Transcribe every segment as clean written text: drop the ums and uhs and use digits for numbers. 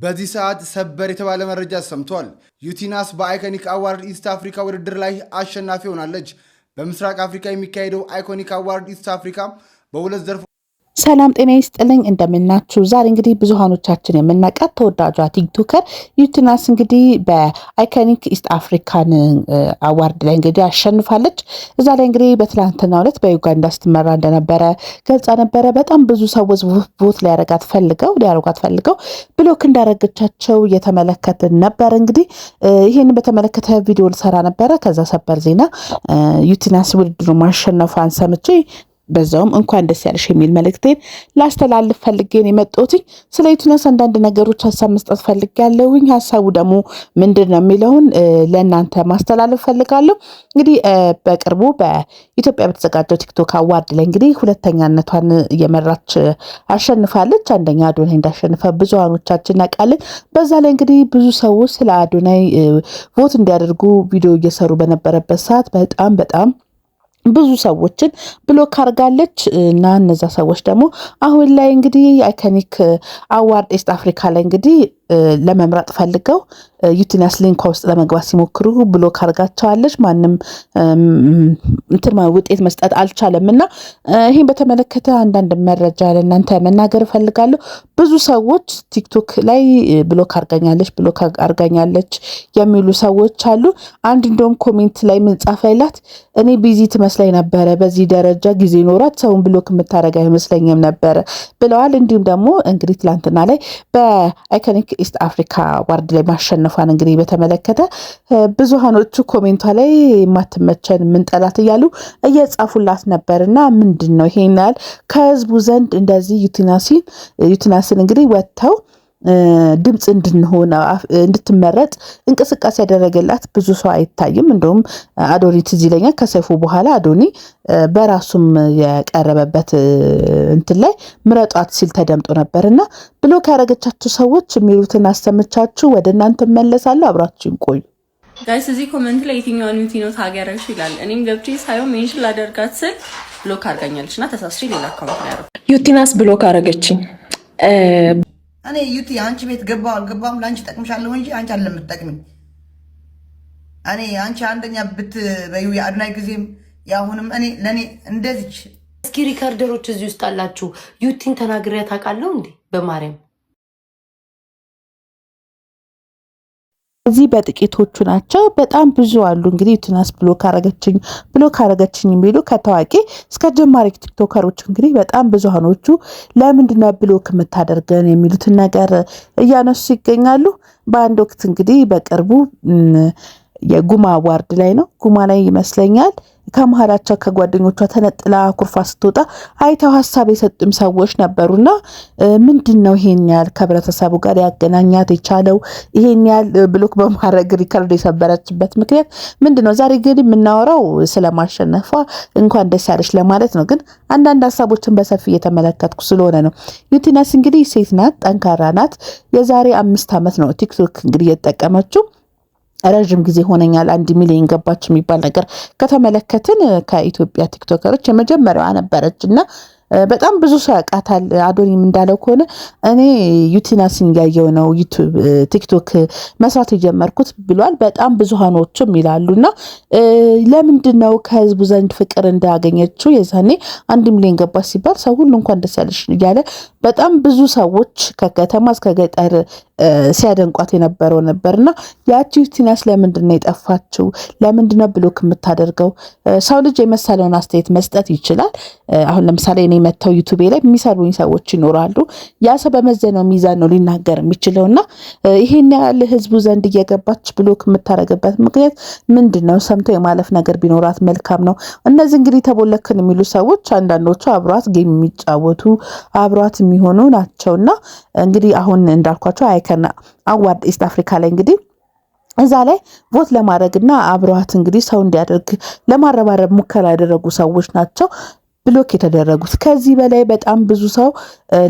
በዚህ ሰዓት ሰበር የተባለ መረጃ ሰምቷል። ዩቲናስ በአይኮኒክ አዋርድ ኢስት አፍሪካ ውድድር ላይ አሸናፊ ሆናለች። በምስራቅ አፍሪካ የሚካሄደው አይኮኒክ አዋርድ ኢስት አፍሪካ በሁለት ዘርፎች ሰላም ጤና ይስጥልኝ እንደምናችሁ። ዛሬ እንግዲህ ብዙሃኖቻችን የምናውቃት ተወዳጇ ቲክቶከር ዩቲናስ እንግዲህ በአይኮኒክ ኢስት አፍሪካን አዋርድ ላይ እንግዲህ አሸንፋለች። እዛ ላይ እንግዲህ በትላንትናው ዕለት በዩጋንዳ ስትመራ እንደነበረ ገልጻ ነበረ። በጣም ብዙ ሰዎች ቦት ሊያረጋት ፈልገው ብሎክ እንዳረገቻቸው እየተመለከትን ነበር። እንግዲህ ይህን በተመለከተ ቪዲዮ ልሰራ ነበረ። ከዛ ሰበር ዜና ዩቲናስ ውድድሩ ማሸነፏን ሰምቼ በዛውም እንኳን ደስ ያለሽ የሚል መልእክቴን ላስተላልፍ ፈልጌን የመጣሁት ስለ ዩቲናስ አንዳንድ ነገሮች ሀሳብ መስጠት ፈልጋለሁኝ። ሀሳቡ ደግሞ ምንድን ነው የሚለውን ለእናንተ ማስተላለፍ ፈልጋለሁ። እንግዲህ በቅርቡ በኢትዮጵያ በተዘጋጀው ቲክቶክ አዋርድ ላይ እንግዲህ ሁለተኛነቷን እየመራች አሸንፋለች። አንደኛ አዶናይ እንዳሸነፈ ብዙሃኖቻችን እናውቃለን። በዛ ላይ እንግዲህ ብዙ ሰዎች ስለ አዶናይ ቮት እንዲያደርጉ ቪዲዮ እየሰሩ በነበረበት ሰዓት በጣም ብዙ ሰዎችን ብሎክ አድርጋለች እና እነዛ ሰዎች ደግሞ አሁን ላይ እንግዲህ አይኮኒክ አዋርድ ኢስት አፍሪካ ላይ እንግዲህ ለመምረጥ ፈልገው ዩቲናስ ሊንኳ ውስጥ ለመግባት ሲሞክሩ ብሎክ አድርጋቸዋለች። ማንም ውጤት መስጠት አልቻለም እና ይህን በተመለከተ አንዳንድ መረጃ ለእናንተ መናገር እፈልጋለሁ። ብዙ ሰዎች ቲክቶክ ላይ ብሎክ አርጋኛለች የሚሉ ሰዎች አሉ። አንድ እንደውም ኮሜንት ላይ ምን ጻፈላት፣ እኔ ቢዚ ትመስለኝ ነበረ፣ በዚህ ደረጃ ጊዜ ኖራት ሰውን ብሎክ የምታደርግ አይመስለኝም ነበረ ብለዋል። እንዲሁም ደግሞ እንግዲህ ትላንትና ላይ በአይኮኒክ ኢስት አፍሪካ አዋርድ ላይ ማሸነፏን እንግዲህ በተመለከተ ብዙሃኖቹ ኮሜንቷ ላይ የማትመቸን ምንጠላት እያሉ እየጻፉላት ነበርና ምንድን ነው ይሄን ያህል ከህዝቡ ዘንድ እንደዚህ ዩቲናስን እንግዲህ ወጥተው ድምፅ እንድትመረጥ እንቅስቃሴ ያደረገላት ብዙ ሰው አይታይም። እንደውም አዶኒ ትዝ ይለኛል ከሰይፉ በኋላ አዶኒ በራሱም የቀረበበት እንትን ላይ ምረጧት ሲል ተደምጦ ነበርና ብሎክ ያደረገቻችሁ ሰዎች የሚሉትን አሰምቻችሁ ወደ እናንተ መለሳለሁ። አብራችሁን ቆዩ ጋይስ። እዚህ ኮሜንት ላይ የትኛውን ዩቲ ነው ታገረሽ ይላል። እኔም ገብቼ ሳይሆን ሜንሽን ላደርጋት ስል ብሎክ አድርጋኛለችና ተሳስቼ ሌላ አካውንት ላይ ያደረኩ ዩቲናስ ብሎክ አደረገችኝ። እኔ ዩቲ አንቺ ቤት ገባው አልገባም ለአንቺ ጠቅምሻለሁ እንጂ አንቺ አይደለም የምትጠቅሚኝ። እኔ አንቺ አንደኛ ብትበዩ የአድናይ ጊዜም ያሁንም እኔ ለኔ እንደዚች እስኪ ሪከርደሮች እዚህ ውስጥ አላችሁ። ዩቲን ተናግሬያ ታውቃለሁ እንዴ? በማርያም እዚህ በጥቂቶቹ ናቸው። በጣም ብዙ አሉ። እንግዲህ ዩቲናስ ብሎክ አረገችኝ የሚሉ ከታዋቂ እስከ ጀማሪ ቲክቶከሮች እንግዲህ በጣም ብዙሃኖቹ ለምንድነው ብሎክ የምታደርገን የሚሉትን ነገር እያነሱ ይገኛሉ። በአንድ ወቅት እንግዲህ በቅርቡ የጉማ አዋርድ ላይ ነው ጉማ ላይ ይመስለኛል ከመሃላቸው ከጓደኞቿ ተነጥላ ኩርፋ ስትወጣ አይተው ሀሳብ የሰጡም ሰዎች ነበሩና ምንድነው ይሄን ያህል ከህብረተሰቡ ጋር ያገናኛት የቻለው ይሄን ያህል ብሎክ በማድረግ ሪከርድ የሰበረችበት ምክንያት ምንድነው? ዛሬ ግን የምናወራው ስለማሸነፏ እንኳን ደስ ያለሽ ለማለት ነው። ግን አንዳንድ ሀሳቦችን በሰፊ እየተመለከትኩ ስለሆነ ነው። ዩቲናስ እንግዲህ ሴት ናት፣ ጠንካራ ናት። የዛሬ 5 ዓመት ነው ቲክቶክ እንግዲህ የተጠቀመችው። ረዥም ጊዜ ሆነኛል 1 ሚሊዮን ገባች የሚባል ነገር ከተመለከትን ከኢትዮጵያ ቲክቶከሮች የመጀመሪያዋ ነበረች እና በጣም ብዙ ሰው ያውቃታል። አዶኒም እንዳለው ከሆነ እኔ ዩቲናስን እያየው ነው ቲክቶክ መስራት የጀመርኩት ብሏል። በጣም ብዙሃኖችም ይላሉና ለምንድን ነው ከህዝቡ ዘንድ ፍቅር እንዳገኘችው የዛኔ 1 ሚሊዮን ገባች ሲባል ሰው ሁሉ እንኳን ደስ ያለሽ እያለ በጣም ብዙ ሰዎች ከከተማ እስከ ገጠር ሲያደንቋት የነበረው ነበርና ያቺ ዩቲናስ ለምንድን ነው የጠፋችው? ለምንድን ነው ብሎክ የምታደርገው? ሰው ልጅ የመሰለውን አስተያየት መስጠት ይችላል። አሁን ለምሳሌ እኔ መተው ዩቲዩብ ላይ የሚሰሩኝ ሰዎች ይኖራሉ። ያ ሰው በመዘነው ሚዛን ነው ሊናገር የሚችለውና ይሄን ያህል ህዝቡ ዘንድ እየገባች ብሎክ የምታደርግበት ምክንያት ምንድን ነው? ሰምቶ የማለፍ ነገር ቢኖራት መልካም ነው። እነዚህ እንግዲህ ተቦለክን የሚሉ ሰዎች አንዳንዶቹ አብሯት ጌም የሚጫወቱ አብሯት የሚሆኑ ናቸውና እንግዲህ አሁን እንዳልኳቸው አይኮኒክ አዋርድ ኢስት አፍሪካ ላይ እንግዲህ እዛ ላይ ቮት ለማድረግና አብሯት እንግዲህ ሰው እንዲያደርግ ለማረባረብ ሙከራ ያደረጉ ሰዎች ናቸው ብሎክ የተደረጉት። ከዚህ በላይ በጣም ብዙ ሰው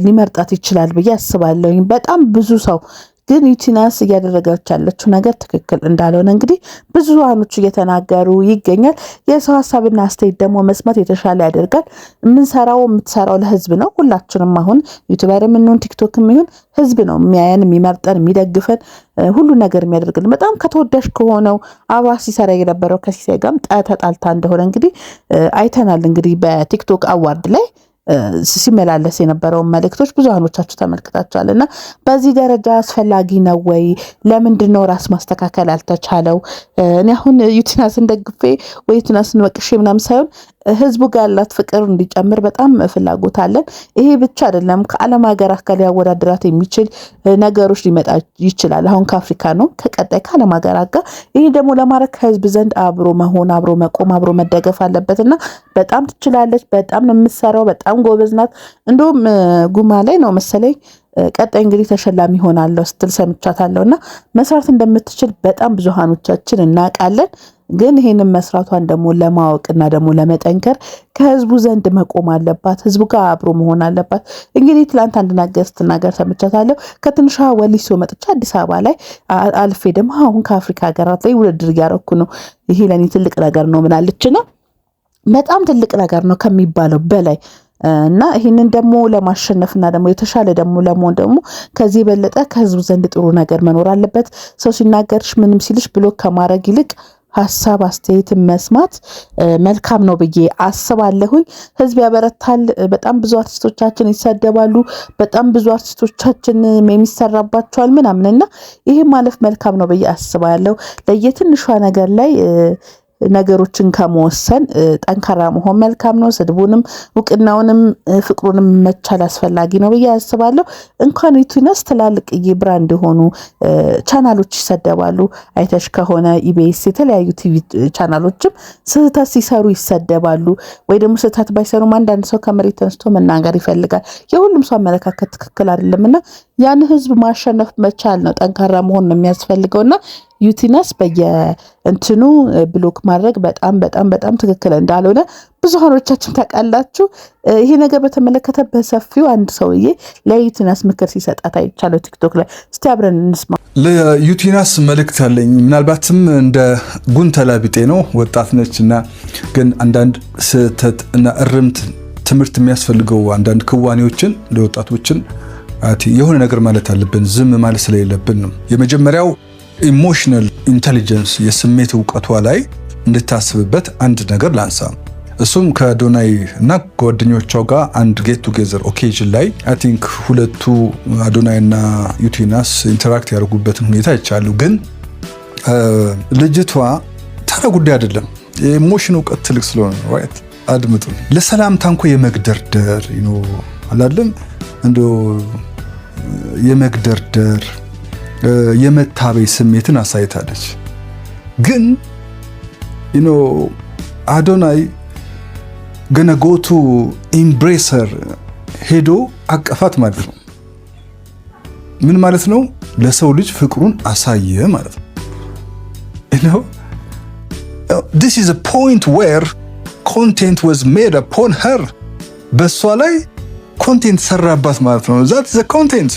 ሊመርጣት ይችላል ብዬ አስባለሁ። በጣም ብዙ ሰው ግን ዩቲናስ እያደረገች ያለችው ነገር ትክክል እንዳልሆነ እንግዲህ ብዙሃኖቹ እየተናገሩ ይገኛል። የሰው ሀሳብና አስተያየት ደግሞ መስማት የተሻለ ያደርጋል። የምትሰራው ለህዝብ ነው። ሁላችንም አሁን ዩቲዩበር የምንሆን ቲክቶክ የሚሆን ህዝብ ነው የሚያየን፣ የሚመርጠን፣ የሚደግፈን ሁሉ ነገር የሚያደርግልን። በጣም ከተወዳጅ ከሆነው አብራ ሲሰራ የነበረው ከሲሳይ ጋርም ተጣልታ እንደሆነ እንግዲህ አይተናል። እንግዲህ በቲክቶክ አዋርድ ላይ ሲመላለስ የነበረውን መልእክቶች ብዙሃኖቻችሁ ተመልክታችኋል። እና በዚህ ደረጃ አስፈላጊ ነው ወይ? ለምንድን ነው ራስ ማስተካከል ያልተቻለው? እኔ አሁን ዩቲናስን ደግፌ ወይ ዩቲናስን ወቅሼ ምናምን ሳይሆን ህዝቡ ጋር ያላት ፍቅር እንዲጨምር በጣም ፍላጎት አለን። ይሄ ብቻ አይደለም፣ ከዓለም ሀገራት ጋር ሊያወዳድራት የሚችል ነገሮች ሊመጣ ይችላል። አሁን ከአፍሪካ ነው፣ ከቀጣይ ከዓለም ሀገራት ጋር። ይሄ ደግሞ ለማድረግ ከህዝብ ዘንድ አብሮ መሆን፣ አብሮ መቆም፣ አብሮ መደገፍ አለበት እና በጣም ትችላለች። በጣም ነው የምትሰራው። በጣም ጎበዝ ናት። እንዲሁም ጉማ ላይ ነው መሰለኝ ቀጣይ እንግዲህ ተሸላሚ ሆናለሁ ስትል ሰምቻታለሁ። እና መስራት እንደምትችል በጣም ብዙሃኖቻችን እናውቃለን። ግን ይሄንን መስራቷን ደግሞ ለማወቅና ደግሞ ለመጠንከር ከህዝቡ ዘንድ መቆም አለባት። ህዝቡ ጋር አብሮ መሆን አለባት። እንግዲህ ትላንት አንድ ነገር ስትናገር ሰምቻታለሁ። ከትንሿ ወሊሶ መጥቻ አዲስ አበባ ላይ አልፌ ደግሞ አሁን ከአፍሪካ ሀገራት ላይ ውድድር እያደረኩ ነው። ይሄ ለእኔ ትልቅ ነገር ነው ምናለች ነው። በጣም ትልቅ ነገር ነው ከሚባለው በላይ እና ይህንን ደግሞ ለማሸነፍና ደግሞ የተሻለ ደግሞ ለመሆን ደግሞ ከዚህ የበለጠ ከህዝቡ ዘንድ ጥሩ ነገር መኖር አለበት። ሰው ሲናገርሽ ምንም ሲልሽ ብሎክ ከማድረግ ይልቅ ሀሳብ አስተያየት መስማት መልካም ነው ብዬ አስባለሁኝ። ህዝብ ያበረታል። በጣም ብዙ አርቲስቶቻችን ይሰደባሉ። በጣም ብዙ አርቲስቶቻችን የሚሰራባቸዋል ምናምንና ይሄ ማለፍ መልካም ነው ብዬ አስባለሁ። ለየትንሿ ነገር ላይ ነገሮችን ከመወሰን ጠንካራ መሆን መልካም ነው። ስድቡንም እውቅናውንም ፍቅሩንም መቻል አስፈላጊ ነው ብዬ አስባለሁ። እንኳን ዩቲናስ ትላልቅ ብራንድ የሆኑ ቻናሎች ይሰደባሉ። አይተሽ ከሆነ ኢቢኤስ፣ የተለያዩ ቲቪ ቻናሎችም ስህተት ሲሰሩ ይሰደባሉ። ወይ ደግሞ ስህተት ባይሰሩም አንዳንድ ሰው ከመሬት ተነስቶ መናገር ይፈልጋል። የሁሉም ሰው አመለካከት ትክክል አይደለምና ያን ህዝብ ማሸነፍ መቻል ነው፣ ጠንካራ መሆን ነው የሚያስፈልገውና ዩቲናስ በየእንትኑ ብሎክ ማድረግ በጣም በጣም በጣም ትክክል እንዳልሆነ ብዙሃኖቻችን ታውቃላችሁ። ይሄ ነገር በተመለከተ በሰፊው አንድ ሰውዬ ለዩቲናስ ምክር ሲሰጣት አይቻለሁ ቲክቶክ ላይ። እስቲ አብረን እንስማ። ለዩቲናስ መልእክት አለኝ። ምናልባትም እንደ ጉንተላ ቢጤ ነው፣ ወጣት ነች እና ግን አንዳንድ ስህተት እና እርምት ትምህርት የሚያስፈልገው አንዳንድ ክዋኔዎችን ለወጣቶችን የሆነ ነገር ማለት አለብን። ዝም ማለት ስለሌለብን ነው። የመጀመሪያው ኢሞሽናል ኢንቴሊጀንስ የስሜት እውቀቷ ላይ እንድታስብበት አንድ ነገር ላንሳ። እሱም ከአዶናይ እና ጓደኞቿ ጋር አንድ ጌት ቱጌዘር ኦኬዥን ላይ አይ ቲንክ ሁለቱ አዶናይ እና ዩቲናስ ኢንተራክት ያደርጉበትን ሁኔታ ይቻሉ። ግን ልጅቷ ተራ ጉዳይ አይደለም፣ የኢሞሽን እውቀት ትልቅ ስለሆነ ራይት። አድምጡ። ለሰላምታ እንኳ የመግደርደር አላለም እንዶ የመግደርደር የመታበይ ስሜትን አሳይታለች። ግን አዶናይ ገና ጎቱ ኢምብሬሰር ሄዶ አቀፋት ማለት ነው። ምን ማለት ነው? ለሰው ልጅ ፍቅሩን አሳየ ማለት ነው። This is a point where content was made upon her። በሷ ላይ ኮንቴንት ሰራባት ማለት ነው። That's the content.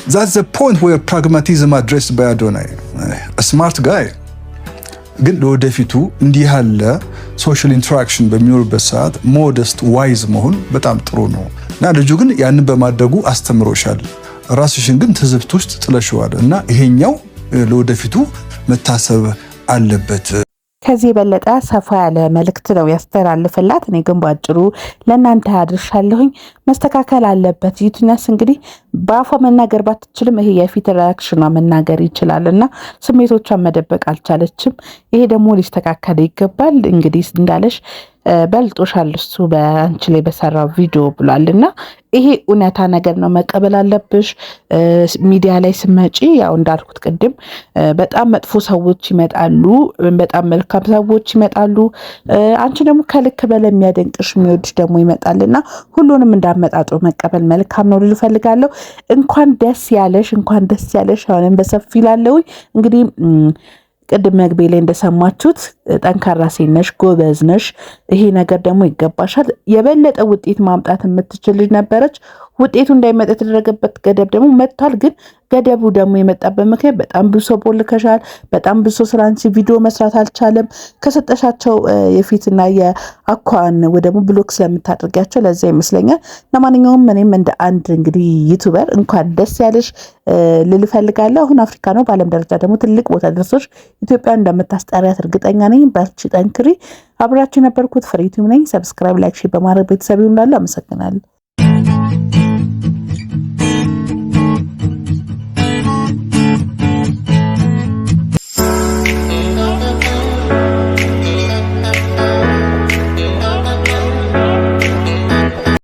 That's the point where pragmatism addressed by Adonai. A smart guy. ግን ለወደፊቱ እንዲህ ያለ ሶሻል ኢንተራክሽን በሚኖርበት ሰዓት ሞደስት ዋይዝ መሆን በጣም ጥሩ ነው እና ልጁ ግን ያንን በማድረጉ አስተምሮሻል። ራስሽን ግን ትዝብት ውስጥ ጥለሽዋል እና ይሄኛው ለወደፊቱ መታሰብ አለበት። ከዚህ የበለጠ ሰፋ ያለ መልእክት ነው ያስተላልፍላት። እኔ ግን ባጭሩ ለእናንተ አድርሻለሁኝ። መስተካከል አለበት። ዩቲናስ እንግዲህ በአፏ መናገር ባትችልም ይሄ የፊት ሪያክሽኗ መናገር ይችላል እና ስሜቶቿን መደበቅ አልቻለችም። ይሄ ደግሞ ሊስተካከል ይገባል። እንግዲህ እንዳለሽ በልጦሻል እሱ በአንቺ ላይ በሰራው ቪዲዮ ብሏል እና ይሄ እውነታ ነገር ነው፣ መቀበል አለብሽ። ሚዲያ ላይ ስመጪ ያው እንዳልኩት ቅድም በጣም መጥፎ ሰዎች ይመጣሉ፣ በጣም መልካም ሰዎች ይመጣሉ። አንቺ ደግሞ ከልክ በላይ የሚያደንቅሽ የሚወድሽ ደግሞ ይመጣልና ሁሉንም እንዳመጣጡ መቀበል መልካም ነው ልል እፈልጋለሁ። እንኳን ደስ ያለሽ፣ እንኳን ደስ ያለሽ። አሁንም በሰፊ ላለሁ እንግዲህ ቅድም መግቢያ ላይ እንደሰማችሁት ጠንካራ ሴት ነሽ፣ ጎበዝ ነሽ። ይሄ ነገር ደግሞ ይገባሻል። የበለጠ ውጤት ማምጣት የምትችል ልጅ ነበረች። ውጤቱ እንዳይመጣ የተደረገበት ገደብ ደግሞ መጥቷል። ግን ገደቡ ደግሞ የመጣበት ምክንያት በጣም ብዙ ሰው ቦልከሻል፣ በጣም ብዙ ሰው ስለ አንቺ ቪዲዮ መስራት አልቻለም። ከሰጠሻቸው የፊትና የአኳን ወይ ደግሞ ብሎክ ስለምታደርጊያቸው ለዛ ይመስለኛል። ለማንኛውም እኔም እንደ አንድ እንግዲህ ዩቱበር እንኳን ደስ ያለሽ ልል እፈልጋለሁ። አሁን አፍሪካ ነው፣ በዓለም ደረጃ ደግሞ ትልቅ ቦታ ደርሶች ኢትዮጵያን እንደምታስጠሪያት እርግጠኛ ነኝ። በርቺ፣ ጠንክሪ። አብራችሁ የነበርኩት ፍሬ ዩቲዩብ ነኝ። ሰብስክራይብ፣ ላይክ፣ ሼር በማድረግ ቤተሰብ ይሁንላሉ። አመሰግናለሁ።